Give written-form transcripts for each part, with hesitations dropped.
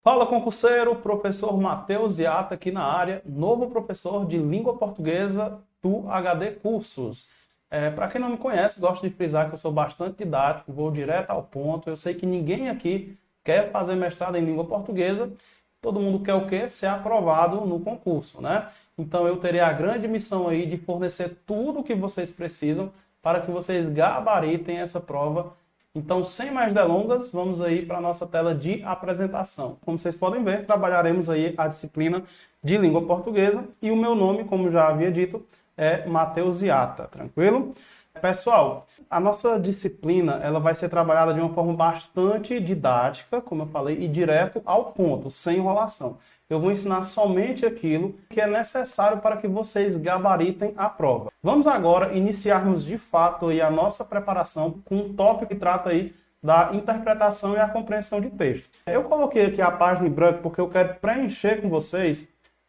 Fala, concurseiro, professor Matheus Iata aqui na área, novo professor de língua portuguesa do HD Cursos. Para quem não me conhece, gosto de frisar que eu sou bastante didático, vou direto ao ponto. Eu sei que ninguém aqui quer fazer mestrado em língua portuguesa, todo mundo quer o quê? Ser aprovado no concurso, né? Então eu terei a grande missão aí de fornecer tudo o que vocês precisam para que vocês gabaritem essa prova. Então, sem mais delongas, vamos aí para a nossa tela de apresentação. Como vocês podem ver, trabalharemos aí a disciplina de língua portuguesa e o meu nome, como já havia dito, é Matheus Iata, tranquilo? Pessoal, a nossa disciplina ela vai ser trabalhada de uma forma bastante didática, como eu falei, e direto ao ponto, sem enrolação. Eu vou ensinar somente aquilo que é necessário para que vocês gabaritem a prova. Vamos agora iniciarmos de fato aí a nossa preparação com um tópico que trata aí da interpretação e a compreensão de texto. Eu coloquei aqui a página em branco porque eu quero preencher com vocês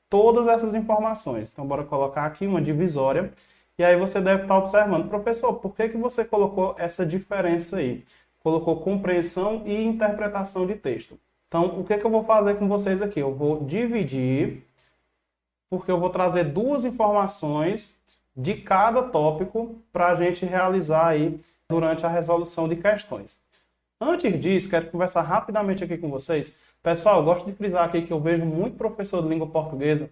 todas essas informações. Então, bora colocar aqui uma divisória. E aí você deve estar observando, professor, por que você colocou essa diferença aí? Colocou compreensão e interpretação de texto. Então, o que eu vou fazer com vocês aqui? Eu vou dividir, porque eu vou trazer duas informações de cada tópico para a gente realizar aí durante a resolução de questões. Antes disso, quero conversar rapidamente aqui com vocês. Pessoal, eu gosto de frisar aqui que eu vejo muito professor de língua portuguesa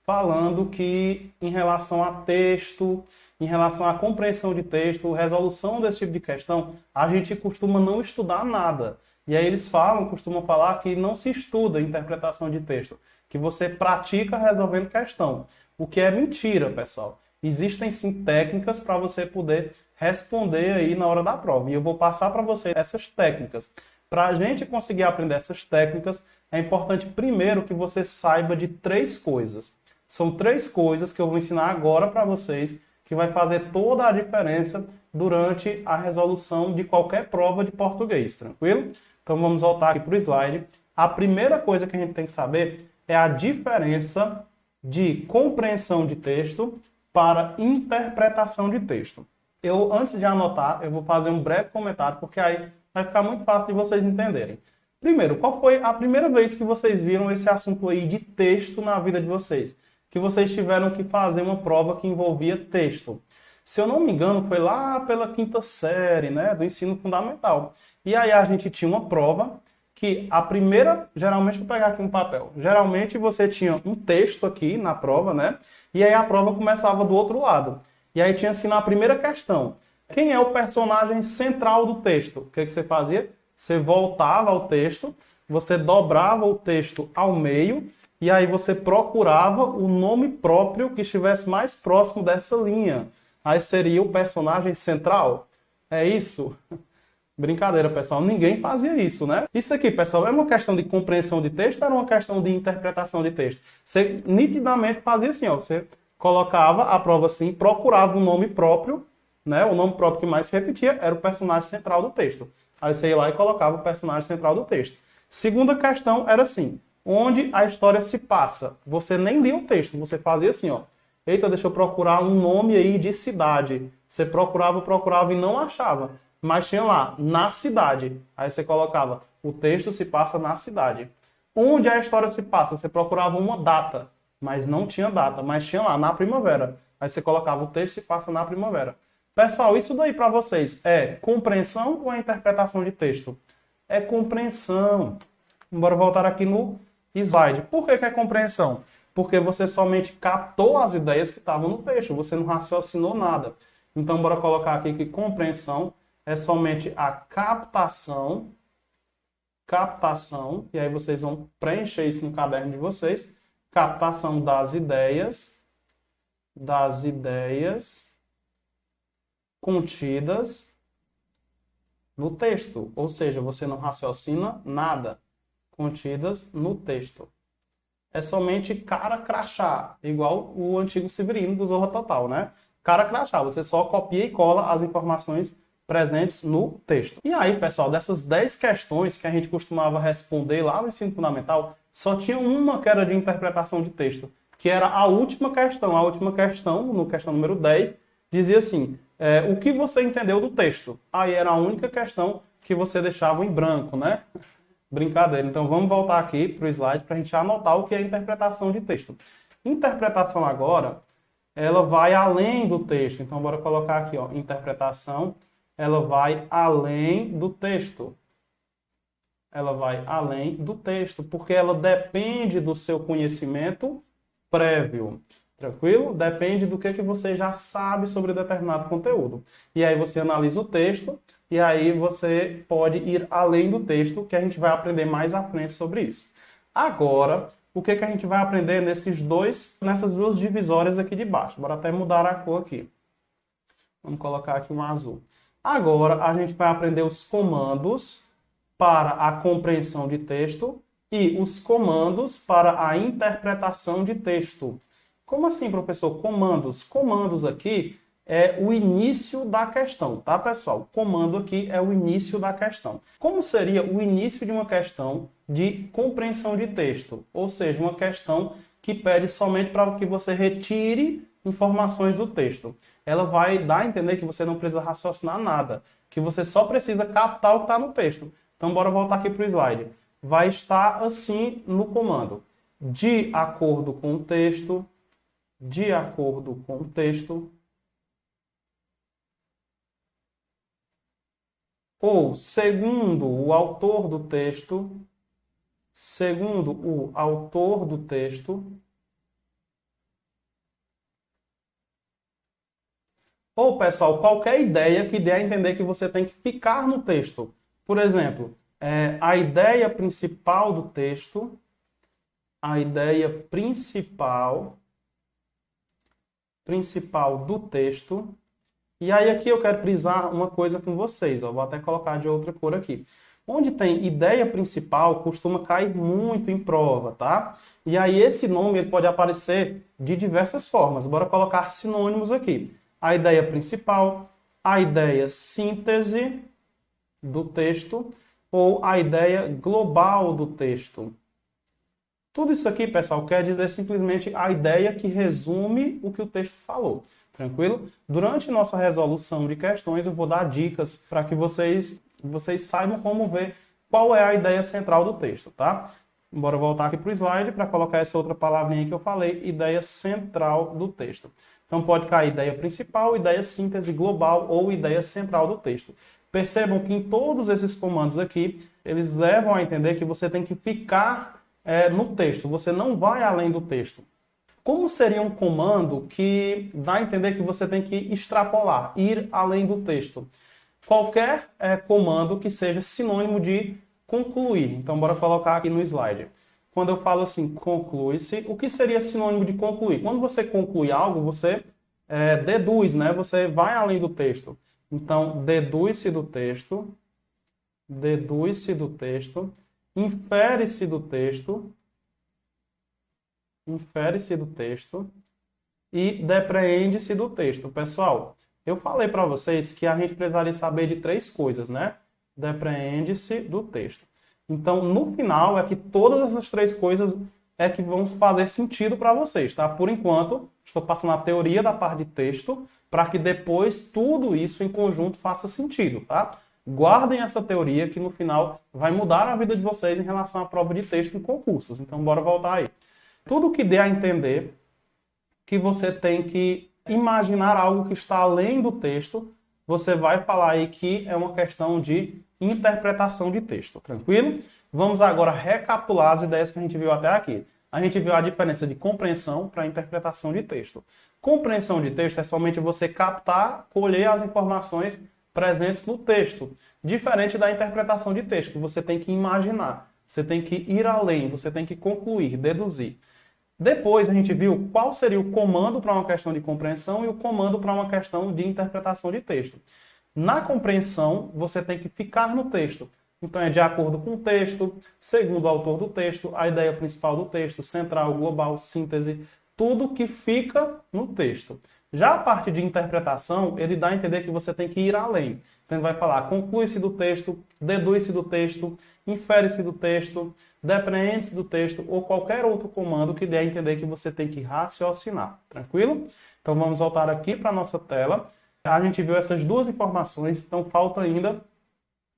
falando que em relação a texto, em relação à compreensão de texto, resolução desse tipo de questão, a gente costuma não estudar nada. E aí eles costumam falar que não se estuda interpretação de texto, que você pratica resolvendo questão. O que é mentira, pessoal. Existem sim técnicas para você poder responder aí na hora da prova. E eu vou passar para você essas técnicas. Para a gente conseguir aprender essas técnicas, é importante primeiro que você saiba de três coisas. São três coisas que eu vou ensinar agora para vocês, que vai fazer toda a diferença durante a resolução de qualquer prova de português, tranquilo? Então vamos voltar aqui para o slide. A primeira coisa que a gente tem que saber é a diferença de compreensão de texto para interpretação de texto. Antes de anotar, eu vou fazer um breve comentário, porque aí vai ficar muito fácil de vocês entenderem. Primeiro, qual foi a primeira vez que vocês viram esse assunto aí de texto na vida de vocês? Que vocês tiveram que fazer uma prova que envolvia texto. Se eu não me engano, foi lá pela quinta série, né, do ensino fundamental. E aí a gente tinha uma prova que a primeira, geralmente vou pegar aqui um papel, geralmente você tinha um texto aqui na prova, né, e aí a prova começava do outro lado. E aí tinha assim na primeira questão, quem é o personagem central do texto? O que você fazia? Você voltava ao texto, você dobrava o texto ao meio, e aí você procurava o nome próprio que estivesse mais próximo dessa linha. Aí seria o personagem central. É isso? Brincadeira, pessoal. Ninguém fazia isso, né? Isso aqui, pessoal, é uma questão de compreensão de texto ou era uma questão de interpretação de texto? Você nitidamente fazia assim, ó. Você colocava a prova assim, procurava o nome próprio, né? O nome próprio que mais se repetia era o personagem central do texto. Aí você ia lá e colocava o personagem central do texto. Segunda questão era assim, onde a história se passa. Você nem lia o texto, você fazia assim, ó. Eita, deixa eu procurar um nome aí de cidade. Você procurava e não achava. Mas tinha lá, na cidade. Aí você colocava, o texto se passa na cidade. Onde a história se passa? Você procurava uma data, mas não tinha data. Mas tinha lá, na primavera. Aí você colocava, o texto se passa na primavera. Pessoal, isso daí para vocês é compreensão ou é interpretação de texto? É compreensão. Bora voltar aqui no slide. Por que é compreensão? Porque você somente captou as ideias que estavam no texto, você não raciocinou nada. Então, bora colocar aqui que compreensão é somente a captação, e aí vocês vão preencher isso no caderno de vocês, captação das ideias contidas no texto, ou seja, você não raciocina nada, contidas no texto. É somente cara crachá, igual o antigo Severino do Zorra Total, né? Cara crachá, você só copia e cola as informações presentes no texto. E aí, pessoal, dessas 10 questões que a gente costumava responder lá no ensino fundamental, só tinha uma que era de interpretação de texto, que era a última questão. A última questão, no questão número 10, dizia assim, o que você entendeu do texto? Aí era a única questão que você deixava em branco, né? Brincadeira. Então vamos voltar aqui para o slide para a gente anotar o que é interpretação de texto. Interpretação agora, ela vai além do texto. Então bora colocar aqui, ó, interpretação, ela vai além do texto. Ela vai além do texto, porque ela depende do seu conhecimento prévio. Tranquilo? Depende do que você já sabe sobre determinado conteúdo. E aí você analisa o texto, e aí você pode ir além do texto, que a gente vai aprender mais à frente sobre isso. Agora, o que a gente vai aprender nessas duas divisórias aqui de baixo? Bora até mudar a cor aqui. Vamos colocar aqui um azul. Agora, a gente vai aprender os comandos para a compreensão de texto e os comandos para a interpretação de texto. Como assim, professor? Comandos. Comandos aqui é o início da questão, tá, pessoal? Comando aqui é o início da questão. Como seria o início de uma questão de compreensão de texto? Ou seja, uma questão que pede somente para que você retire informações do texto. Ela vai dar a entender que você não precisa raciocinar nada, que você só precisa captar o que está no texto. Então, bora voltar aqui para o slide. Vai estar assim no comando. De acordo com o texto, de acordo com o texto, ou segundo o autor do texto, segundo o autor do texto, ou, pessoal, qualquer ideia que dê a entender que você tem que ficar no texto. Por exemplo, a ideia principal do texto, a ideia principal do texto. E aí aqui eu quero frisar uma coisa com vocês, ó, vou até colocar de outra cor aqui. Onde tem ideia principal, costuma cair muito em prova, tá? E aí esse nome ele pode aparecer de diversas formas. Bora colocar sinônimos aqui. A ideia principal, a ideia síntese do texto ou a ideia global do texto. Tudo isso aqui, pessoal, quer dizer simplesmente a ideia que resume o que o texto falou. Tranquilo? Durante nossa resolução de questões, eu vou dar dicas para que vocês saibam como ver qual é a ideia central do texto, tá? Bora voltar aqui para o slide para colocar essa outra palavrinha que eu falei, ideia central do texto. Então pode cair ideia principal, ideia síntese global ou ideia central do texto. Percebam que em todos esses comandos aqui, eles levam a entender que você tem que ficar no texto, você não vai além do texto. Como seria um comando que dá a entender que você tem que extrapolar, ir além do texto? Qualquer comando que seja sinônimo de concluir. Então, bora colocar aqui no slide. Quando eu falo assim, conclui-se, o que seria sinônimo de concluir? Quando você conclui algo, você deduz, né? Você vai além do texto. Então, deduz-se do texto, infere-se do texto, e depreende-se do texto. Pessoal, eu falei para vocês que a gente precisaria saber de 3 coisas, né? Depreende-se do texto. Então, no final, é que todas essas 3 coisas é que vão fazer sentido para vocês, tá? Por enquanto, estou passando a teoria da parte de texto para que depois tudo isso em conjunto faça sentido, tá? Guardem essa teoria que no final vai mudar a vida de vocês em relação à prova de texto em concursos. Então, bora voltar aí. Tudo que dê a entender que você tem que imaginar algo que está além do texto, você vai falar aí que é uma questão de interpretação de texto, tranquilo? Vamos agora recapitular as ideias que a gente viu até aqui. A gente viu a diferença de compreensão para interpretação de texto. Compreensão de texto é somente você captar, colher as informações presentes no texto, diferente da interpretação de texto, que você tem que imaginar, você tem que ir além, você tem que concluir, deduzir. Depois a gente viu qual seria o comando para uma questão de compreensão e o comando para uma questão de interpretação de texto. Na compreensão, você tem que ficar no texto. Então é de acordo com o texto, segundo o autor do texto, a ideia principal do texto, central, global, síntese, tudo que fica no texto. Já a parte de interpretação, ele dá a entender que você tem que ir além. Então ele vai falar, conclui-se do texto, deduz-se do texto, infere-se do texto, depreende-se do texto ou qualquer outro comando que dê a entender que você tem que raciocinar. Tranquilo? Então vamos voltar aqui para a nossa tela. A gente viu essas 2 informações, então falta ainda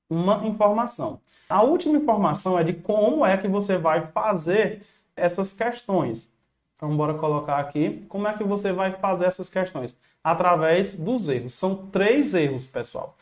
uma informação. A última informação é de como é que você vai fazer essas questões. Então, bora colocar aqui como é que você vai fazer essas questões. Através dos erros. São 3 erros, pessoal.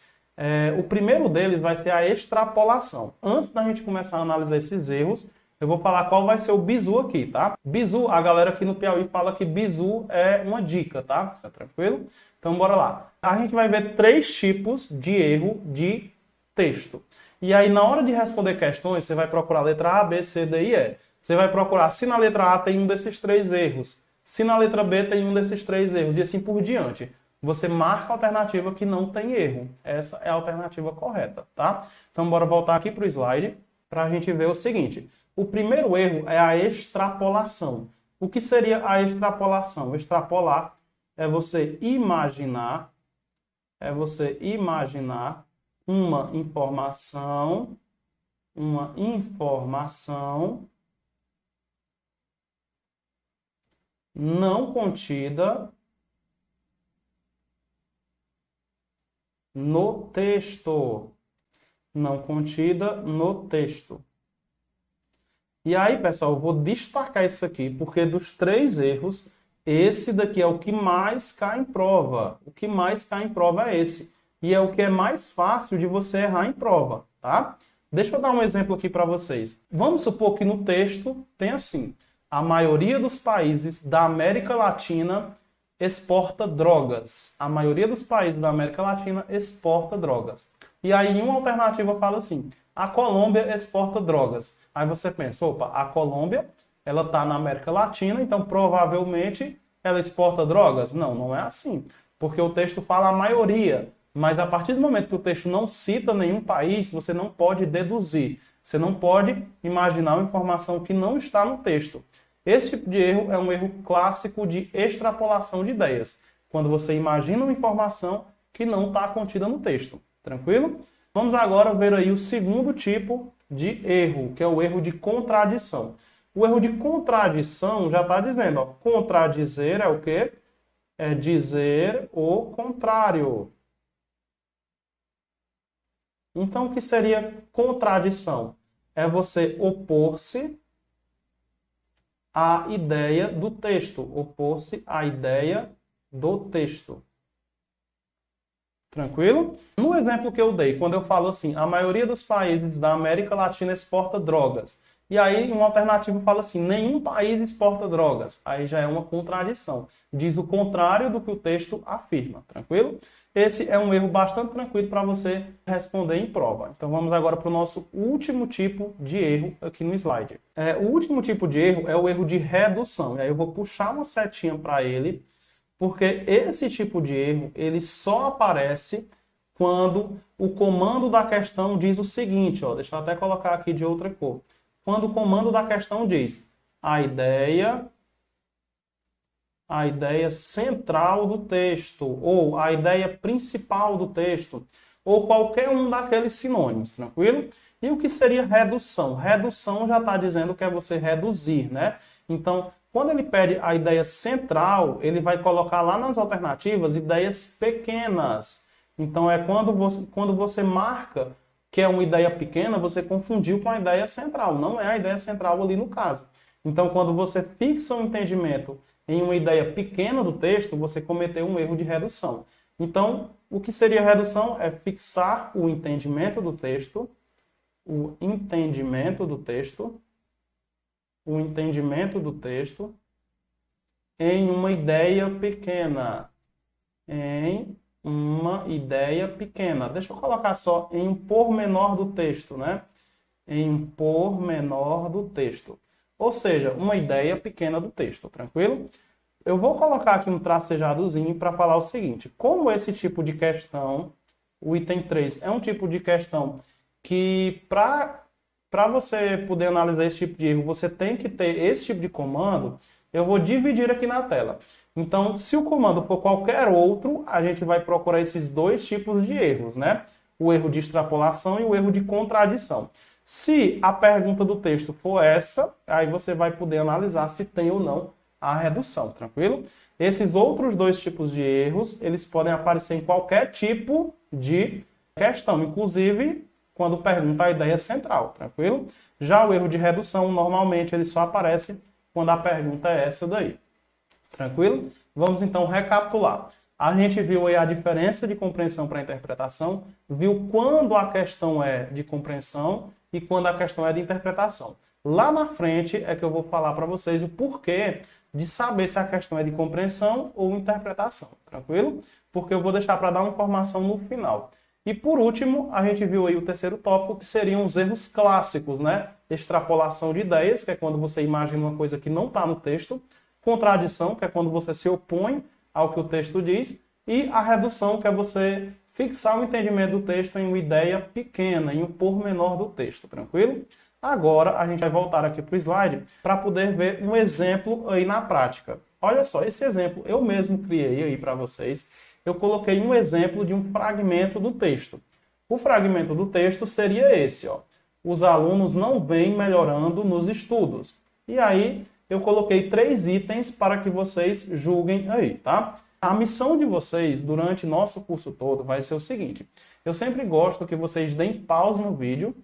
O primeiro deles vai ser a extrapolação. Antes da gente começar a analisar esses erros, eu vou falar qual vai ser o bizu aqui, tá? Bizu, a galera aqui no Piauí fala que bizu é uma dica, tá? Tá tranquilo? Então, bora lá. A gente vai ver 3 tipos de erro de texto. E aí, na hora de responder questões, você vai procurar a letra A, B, C, D e E. Você vai procurar se na letra A tem um desses 3 erros, se na letra B tem um desses 3 erros, e assim por diante. Você marca a alternativa que não tem erro. Essa é a alternativa correta, tá? Então, bora voltar aqui para o slide para a gente ver o seguinte. O primeiro erro é a extrapolação. O que seria a extrapolação? Extrapolar é você imaginar uma informação não contida no texto. Não contida no texto. E aí, pessoal, eu vou destacar isso aqui, porque dos 3 erros, esse daqui é o que mais cai em prova. O que mais cai em prova é esse. E é o que é mais fácil de você errar em prova, tá? Deixa eu dar um exemplo aqui para vocês. Vamos supor que no texto tem assim: a maioria dos países da América Latina exporta drogas. A maioria dos países da América Latina exporta drogas. E aí, em uma alternativa fala assim: a Colômbia exporta drogas. Aí você pensa, opa, a Colômbia, ela está na América Latina, então provavelmente ela exporta drogas? Não, não é assim. Porque o texto fala a maioria. Mas a partir do momento que o texto não cita nenhum país, você não pode deduzir. Você não pode imaginar uma informação que não está no texto. Esse tipo de erro é um erro clássico de extrapolação de ideias. Quando você imagina uma informação que não está contida no texto. Tranquilo? Vamos agora ver aí o segundo tipo de erro, que é o erro de contradição. O erro de contradição já está dizendo, ó, contradizer é o quê? É dizer o contrário. Então, o que seria contradição? É você opor-se à ideia do texto. Opor-se à ideia do texto. Tranquilo? No exemplo que eu dei, quando eu falo assim, a maioria dos países da América Latina exporta drogas. E aí, uma alternativa fala assim, nenhum país exporta drogas. Aí já é uma contradição. Diz o contrário do que o texto afirma. Tranquilo? Esse é um erro bastante tranquilo para você responder em prova. Então, vamos agora para o nosso último tipo de erro aqui no slide. O último tipo de erro é o erro de redução. E aí eu vou puxar uma setinha para ele, porque esse tipo de erro, ele só aparece quando o comando da questão diz o seguinte, ó, deixa eu até colocar aqui de outra cor. Quando o comando da questão diz a ideia central do texto, ou a ideia principal do texto, ou qualquer um daqueles sinônimos, tranquilo? E o que seria redução? Redução já está dizendo que é você reduzir, né? Então, quando ele pede a ideia central, ele vai colocar lá nas alternativas ideias pequenas. Então, é quando você marca que é uma ideia pequena, você confundiu com a ideia central. Não é a ideia central ali no caso. Então, quando você fixa um entendimento em uma ideia pequena do texto, você cometeu um erro de redução. Então, o que seria redução é fixar o entendimento do texto, em uma ideia pequena. Deixa eu colocar só em um pormenor do texto, né? Em um pormenor do texto. Ou seja, uma ideia pequena do texto, tranquilo? Eu vou colocar aqui um tracejadozinho para falar o seguinte. Como esse tipo de questão, o item 3, é um tipo de questão que para você poder analisar esse tipo de erro, você tem que ter esse tipo de comando, eu vou dividir aqui na tela. Então, se o comando for qualquer outro, a gente vai procurar esses 2 tipos de erros, né? O erro de extrapolação e o erro de contradição. Se a pergunta do texto for essa, aí você vai poder analisar se tem ou não a redução, tranquilo? Esses outros 2 tipos de erros, eles podem aparecer em qualquer tipo de questão. Inclusive, quando pergunta a ideia central, tranquilo? Já o erro de redução, normalmente, ele só aparece quando a pergunta é essa daí. Tranquilo? Vamos então recapitular. A gente viu aí a diferença de compreensão para interpretação, viu quando a questão é de compreensão e quando a questão é de interpretação. Lá na frente é que eu vou falar para vocês o porquê de saber se a questão é de compreensão ou interpretação, tranquilo? Porque eu vou deixar para dar uma informação no final. E por último, a gente viu aí o terceiro tópico, que seriam os erros clássicos, né? Extrapolação de ideias, que é quando você imagina uma coisa que não está no texto. Contradição, que é quando você se opõe ao que o texto diz. E a redução, que é você fixar o entendimento do texto em uma ideia pequena, em um pormenor do texto, tranquilo? Agora, a gente vai voltar aqui para o slide para poder ver um exemplo aí na prática. Olha só, esse exemplo eu mesmo criei aí para vocês. Eu coloquei um exemplo de um fragmento do texto. O fragmento do texto seria esse, ó. Os alunos não vêm melhorando nos estudos. E aí, eu coloquei 3 itens para que vocês julguem aí, tá? A missão de vocês durante nosso curso todo vai ser o seguinte. Eu sempre gosto que vocês deem pause no vídeo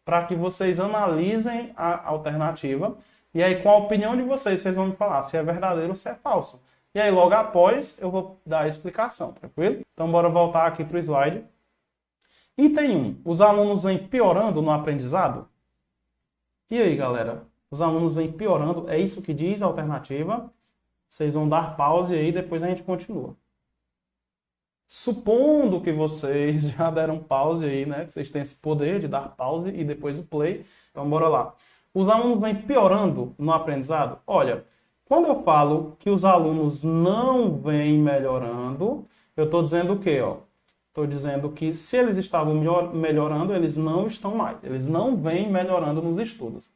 para que vocês analisem a alternativa. E aí, com a opinião de vocês, vocês vão me falar se é verdadeiro ou se é falso. E aí, logo após, eu vou dar a explicação, tranquilo? Então, bora voltar aqui para o slide. Item 1. Os alunos vêm piorando no aprendizado? E aí, galera? Os alunos vêm piorando? É isso que diz a alternativa? Vocês vão dar pause aí, depois a gente continua. Supondo que vocês já deram pause aí, né? Que vocês têm esse poder de dar pause e depois o play. Então, bora lá. Os alunos vêm piorando no aprendizado? Olha, quando eu falo que os alunos não vêm melhorando, eu estou dizendo o quê? Estou dizendo que se eles estavam melhorando, eles não estão mais. Eles não vêm melhorando nos estudos.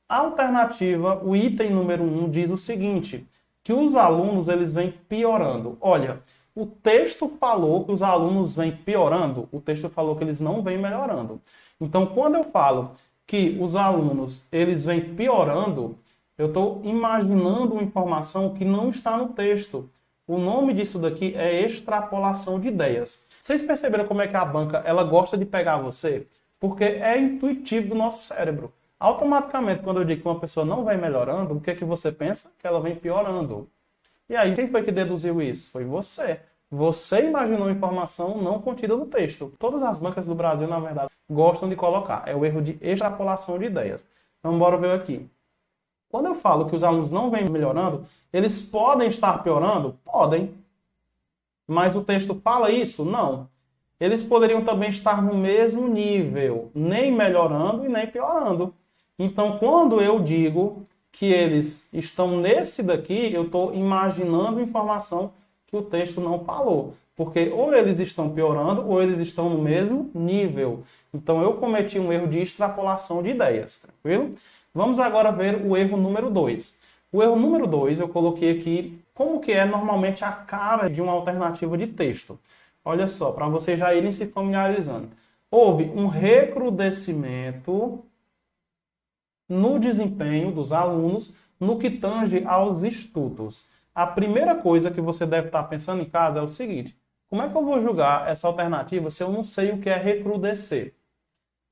A alternativa, o item número 1, diz o seguinte, que os alunos eles vêm piorando. Olha, o texto falou que os alunos vêm piorando, o texto falou que eles não vêm melhorando. Então, quando eu falo que os alunos eles vêm piorando, eu estou imaginando uma informação que não está no texto. O nome disso daqui é extrapolação de ideias. Vocês perceberam como é que a banca ela gosta de pegar você? Porque é intuitivo do nosso cérebro. Automaticamente, quando eu digo que uma pessoa não vem melhorando, o que é que você pensa? Que ela vem piorando. E aí, quem foi que deduziu isso? Foi você. Você imaginou informação não contida no texto. Todas as bancas do Brasil, na verdade, gostam de colocar. É o erro de extrapolação de ideias. Então, bora ver aqui. Quando eu falo que os alunos não vêm melhorando, eles podem estar piorando? Podem. Mas o texto fala isso? Não. Eles poderiam também estar no mesmo nível, nem melhorando e nem piorando. Então, quando eu digo que eles estão nesse daqui, eu estou imaginando informação que o texto não falou. Porque ou eles estão piorando ou eles estão no mesmo nível. Então, eu cometi um erro de extrapolação de ideias, tranquilo? Vamos agora ver o erro número 2. O erro número 2 eu coloquei aqui como que é normalmente a cara de uma alternativa de texto. Olha só, para vocês já irem se familiarizando. Houve um recrudescimento no desempenho dos alunos no que tange aos estudos. A primeira coisa que você deve estar pensando em casa é o seguinte: como é que eu vou julgar essa alternativa se eu não sei o que é recrudescer?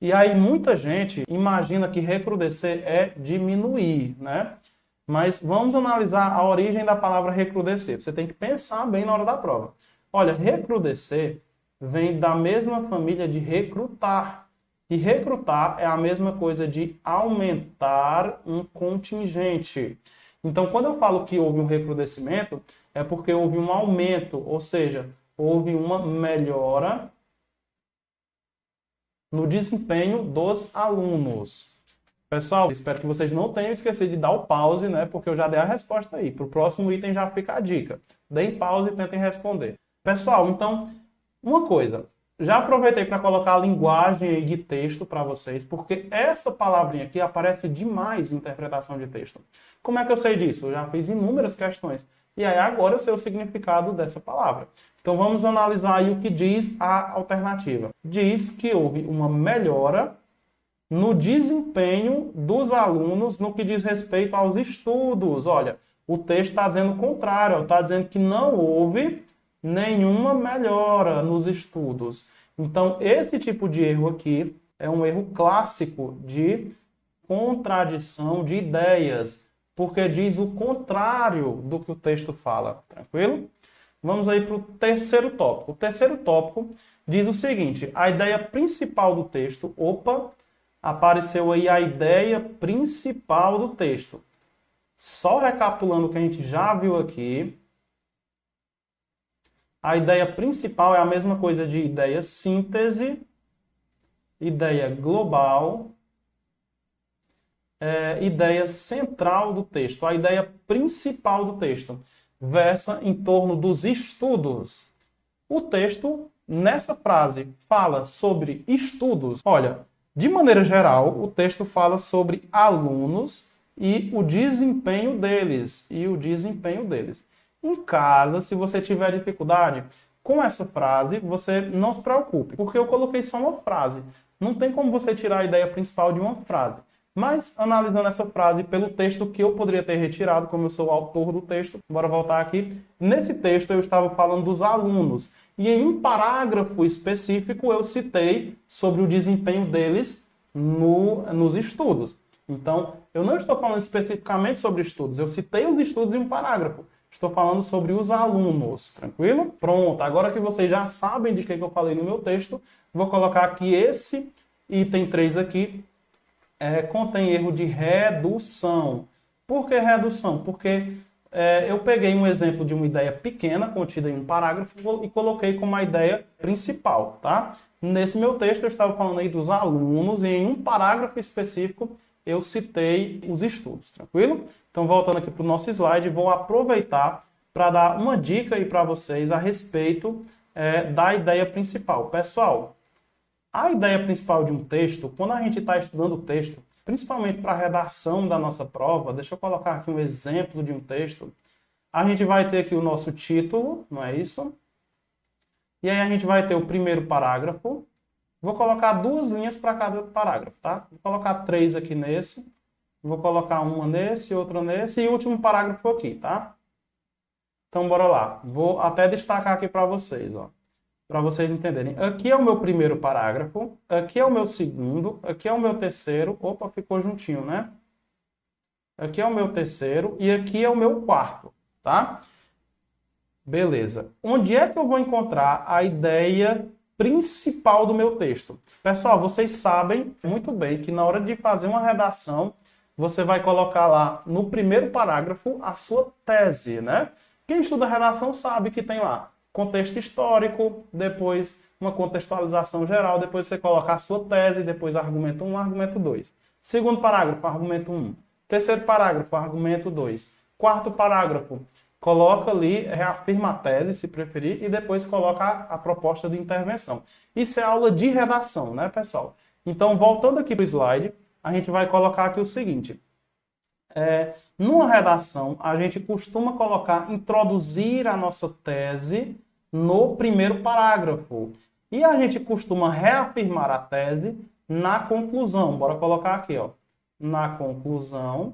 E aí muita gente imagina que recrudescer é diminuir, né? Mas vamos analisar a origem da palavra recrudescer. Você tem que pensar bem na hora da prova. Olha, recrudescer vem da mesma família de recrutar. E recrutar é a mesma coisa de aumentar um contingente. Então, quando eu falo que houve um recrudescimento, é porque houve um aumento, ou seja, houve uma melhora no desempenho dos alunos. Pessoal, espero que vocês não tenham esquecido de dar o pause, né? Porque eu já dei a resposta aí. Para o próximo item já fica a dica. Deem pause e tentem responder. Pessoal, então, uma coisa. Já aproveitei para colocar a linguagem aí de texto para vocês, porque essa palavrinha aqui aparece demais em interpretação de texto. Como é que eu sei disso? Eu já fiz inúmeras questões. E aí agora eu sei o significado dessa palavra. Então vamos analisar aí o que diz a alternativa. Diz que houve uma melhora no desempenho dos alunos no que diz respeito aos estudos. Olha, o texto está dizendo o contrário, está dizendo que não houve nenhuma melhora nos estudos. Então, esse tipo de erro aqui É um erro clássico de contradição de ideias, porque diz o contrário do que o texto fala. Tranquilo? Vamos aí para o terceiro tópico. O terceiro tópico diz o seguinte: a ideia principal do texto. Opa, apareceu aí a ideia principal do texto. Só recapitulando o que a gente já viu aqui. A ideia principal é a mesma coisa de ideia síntese, ideia global, ideia central do texto. A ideia principal do texto versa em torno dos estudos. O texto, nessa frase, fala sobre estudos. Olha, de maneira geral, o texto fala sobre alunos e o desempenho deles. Em casa, se você tiver dificuldade com essa frase, você não se preocupe, porque eu coloquei só uma frase. Não tem como você tirar a ideia principal de uma frase. Mas, analisando essa frase pelo texto que eu poderia ter retirado, como eu sou o autor do texto, bora voltar aqui. Nesse texto eu estava falando dos alunos. E em um parágrafo específico eu citei sobre o desempenho deles nos estudos. Então, eu não estou falando especificamente sobre estudos, eu citei os estudos em um parágrafo. Estou falando sobre os alunos, tranquilo? Pronto, agora que vocês já sabem de que eu falei no meu texto, vou colocar aqui esse item 3 aqui, contém erro de redução. Por que redução? Porque eu peguei um exemplo de uma ideia pequena, contida em um parágrafo, e coloquei como a ideia principal, tá? Nesse meu texto eu estava falando aí dos alunos, e em um parágrafo específico eu citei os estudos, tranquilo? Então, voltando aqui para o nosso slide, vou aproveitar para dar uma dica aí para vocês a respeito da ideia principal. Pessoal, a ideia principal de um texto, quando a gente está estudando o texto, principalmente para a redação da nossa prova, deixa eu colocar aqui um exemplo de um texto. A gente vai ter aqui o nosso título, não é isso? E aí a gente vai ter o primeiro parágrafo. Vou colocar 2 linhas para cada parágrafo, tá? Vou colocar 3 aqui nesse. Vou colocar uma nesse, outra nesse e o último parágrafo aqui, tá? Então, bora lá. Vou até destacar aqui para vocês, ó. Para vocês entenderem. Aqui é o meu primeiro parágrafo, aqui é o meu segundo, aqui é o meu terceiro. Opa, ficou juntinho, né? Aqui é o meu terceiro e aqui é o meu quarto, tá? Beleza. Onde é que eu vou encontrar a ideia principal do meu texto? Pessoal, vocês sabem muito bem que na hora de fazer uma redação, você vai colocar lá no primeiro parágrafo a sua tese, né? Quem estuda redação sabe que tem lá contexto histórico, depois uma contextualização geral, depois você coloca a sua tese, depois argumento 1, argumento 2. Segundo parágrafo, argumento 1. Terceiro parágrafo, argumento 2. Quarto parágrafo, coloca ali, reafirma a tese, se preferir, e depois coloca a proposta de intervenção. Isso é aula de redação, né, pessoal? Então, voltando aqui para o slide, a gente vai colocar aqui o seguinte. Numa redação, a gente costuma colocar, introduzir a nossa tese no primeiro parágrafo. E a gente costuma reafirmar a tese na conclusão. Bora colocar aqui, ó. Na conclusão.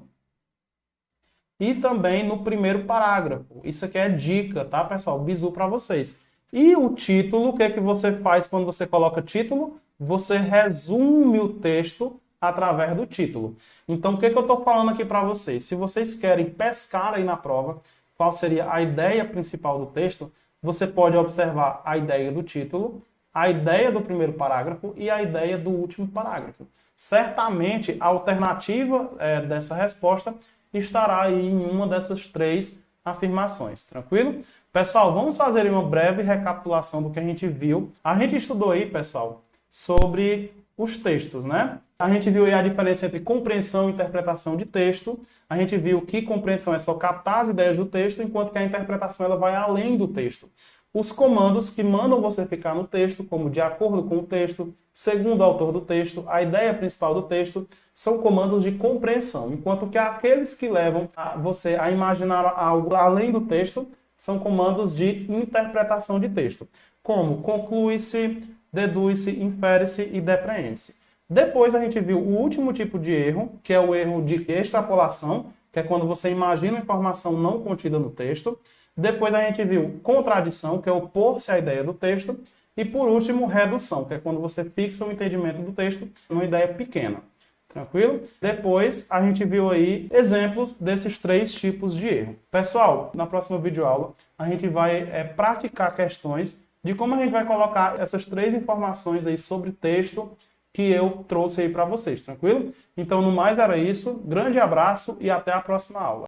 E também no primeiro parágrafo. Isso aqui é dica, tá, pessoal? Bizu para vocês. E o título, o que é que você faz quando você coloca título? Você resume o texto através do título. Então, o que é que eu estou falando aqui para vocês? Se vocês querem pescar aí na prova, qual seria a ideia principal do texto, você pode observar a ideia do título, a ideia do primeiro parágrafo e a ideia do último parágrafo. Certamente, a alternativa dessa resposta estará aí em uma dessas 3 afirmações, tranquilo? Pessoal, vamos fazer uma breve recapitulação do que a gente viu. A gente estudou aí, pessoal, sobre os textos, né? A gente viu aí a diferença entre compreensão e interpretação de texto. A gente viu que compreensão é só captar as ideias do texto, enquanto que a interpretação ela vai além do texto. Os comandos que mandam você ficar no texto, como de acordo com o texto, segundo o autor do texto, a ideia principal do texto, são comandos de compreensão, enquanto que aqueles que levam você a imaginar algo além do texto são comandos de interpretação de texto, como conclui-se, deduz-se, infere-se e depreende-se. Depois a gente viu o último tipo de erro, que é o erro de extrapolação, que é quando você imagina uma informação não contida no texto. Depois a gente viu contradição, que é opor-se à ideia do texto. E por último, redução, que é quando você fixa o entendimento do texto numa ideia pequena. Tranquilo? Depois, a gente viu aí exemplos desses 3 tipos de erro. Pessoal, na próxima videoaula, a gente vai praticar questões de como a gente vai colocar essas 3 informações aí sobre texto que eu trouxe aí para vocês, tranquilo? Então, no mais era isso. Grande abraço e até a próxima aula.